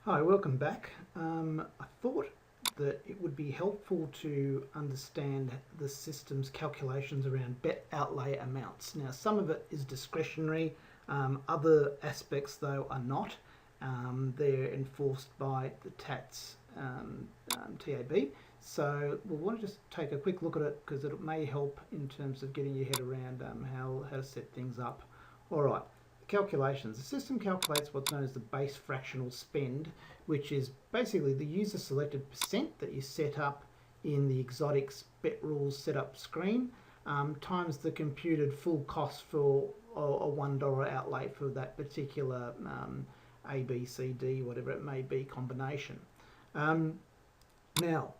Hi, welcome back. I thought that it would be helpful to understand the system's calculations around bet outlay amounts. Now, some of it is discretionary, other aspects though are not. They're enforced by the TATS TAB. So we'll want to just take a quick look at it because it may help in terms of getting your head around how to set things up. All right. Calculations. The system calculates what's known as the base fractional spend, which is basically the user selected percent that you set up in the Exotics bet rules setup screen times the computed full cost for a $1 outlay for that particular A, B, C, D, whatever it may be combination. Now,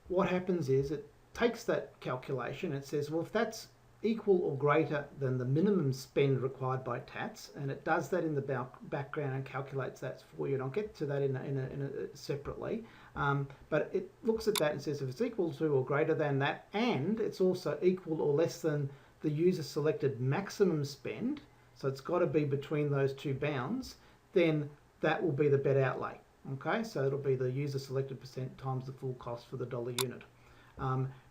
what happens is it takes that calculation, it says, well, if that's equal or greater than the minimum spend required by TATS, and it does that in the background and calculates that for you, and I'll get to that in a separately, but it looks at that and says if it's equal to or greater than that, and it's also equal or less than the user selected maximum spend, so it's got to be between those two bounds, then that will be the bet outlay. Okay, so it'll be the user selected percent times the full cost for the dollar unit.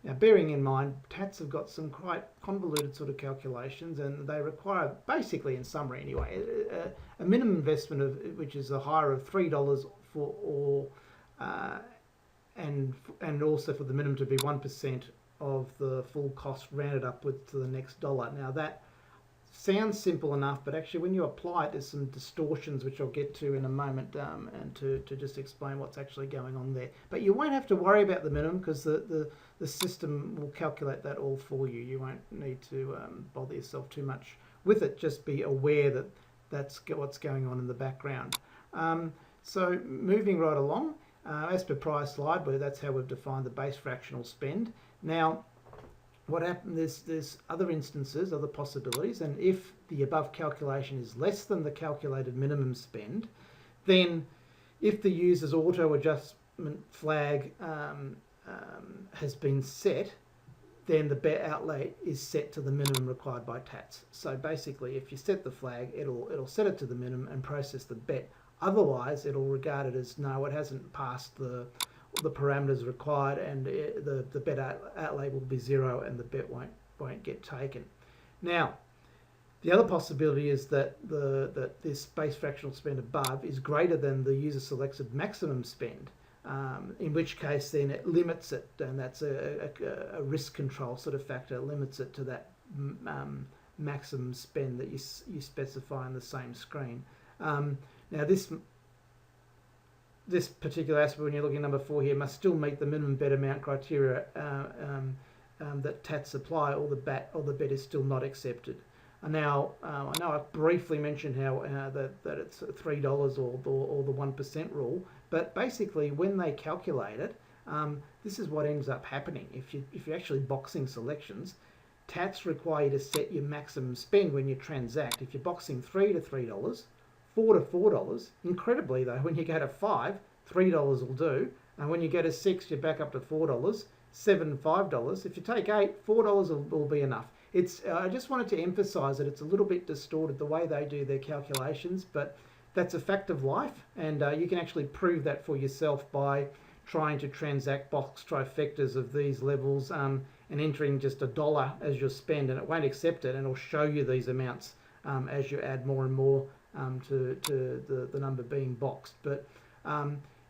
Now, bearing in mind, TATS have got some quite convoluted sort of calculations, and they require, basically, in summary anyway, a minimum investment of which is a higher of $3 for all, and also for the minimum to be 1% of the full cost rounded upwards to the next dollar. Now that sounds simple enough, but actually when you apply it, there's some distortions which I'll get to in a moment, and to just explain what's actually going on there. But you won't have to worry about the minimum because the system will calculate that all for you. You won't need to bother yourself too much with it. Just be aware that that's what's going on in the background. So moving right along, as per prior slide, where that's how we've defined the base fractional spend. Now, what happens, there's other instances, other possibilities, and if the above calculation is less than the calculated minimum spend, then if the user's auto adjustment flag has been set, then the bet outlay is set to the minimum required by TATS. So basically, if you set the flag, it'll set it to the minimum and process the bet. Otherwise, it'll regard it as no, it hasn't passed the parameters required, and the bet outlay will be zero and the bet won't get taken. Now, the other possibility is that this base fractional spend above is greater than the user selected maximum spend, in which case then it limits it, and that's a risk control sort of factor, limits it to that maximum spend that you specify on the same screen. Now this particular aspect, when you're looking at number 4 here, must still meet the minimum bet amount criteria that TATS apply, or the bet is still not accepted. And now, I know I briefly mentioned how that it's $3 or the 1% rule, but basically when they calculate it, this is what ends up happening. If you're actually boxing selections, TATS require you to set your maximum spend when you transact. If you're boxing $3 to $3, $4 to $4. Incredibly though, when you go to 5, $3 will do, and when you go to 6, you're back up to $4, 7, $5. If you take 8, $4 will be enough. I just wanted to emphasise that it's a little bit distorted the way they do their calculations, but that's a fact of life, and you can actually prove that for yourself by trying to transact box trifectas of these levels and entering just $1 as your spend, and it won't accept it, and it'll show you these amounts as you add more and more to the number being boxed. But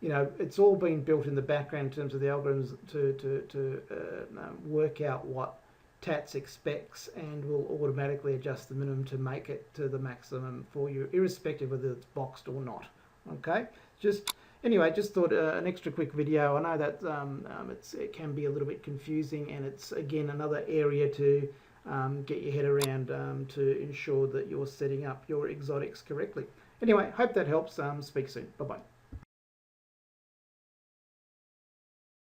you know, it's all been built in the background in terms of the algorithms to work out what TATS expects, and will automatically adjust the minimum to make it to the maximum for you, irrespective of whether it's boxed or not. Okay, anyway, just thought an extra quick video. I know that it can be a little bit confusing, and it's again another area to get your head around to ensure that you're setting up your exotics correctly. Anyway, hope that helps. Speak soon. Bye-bye.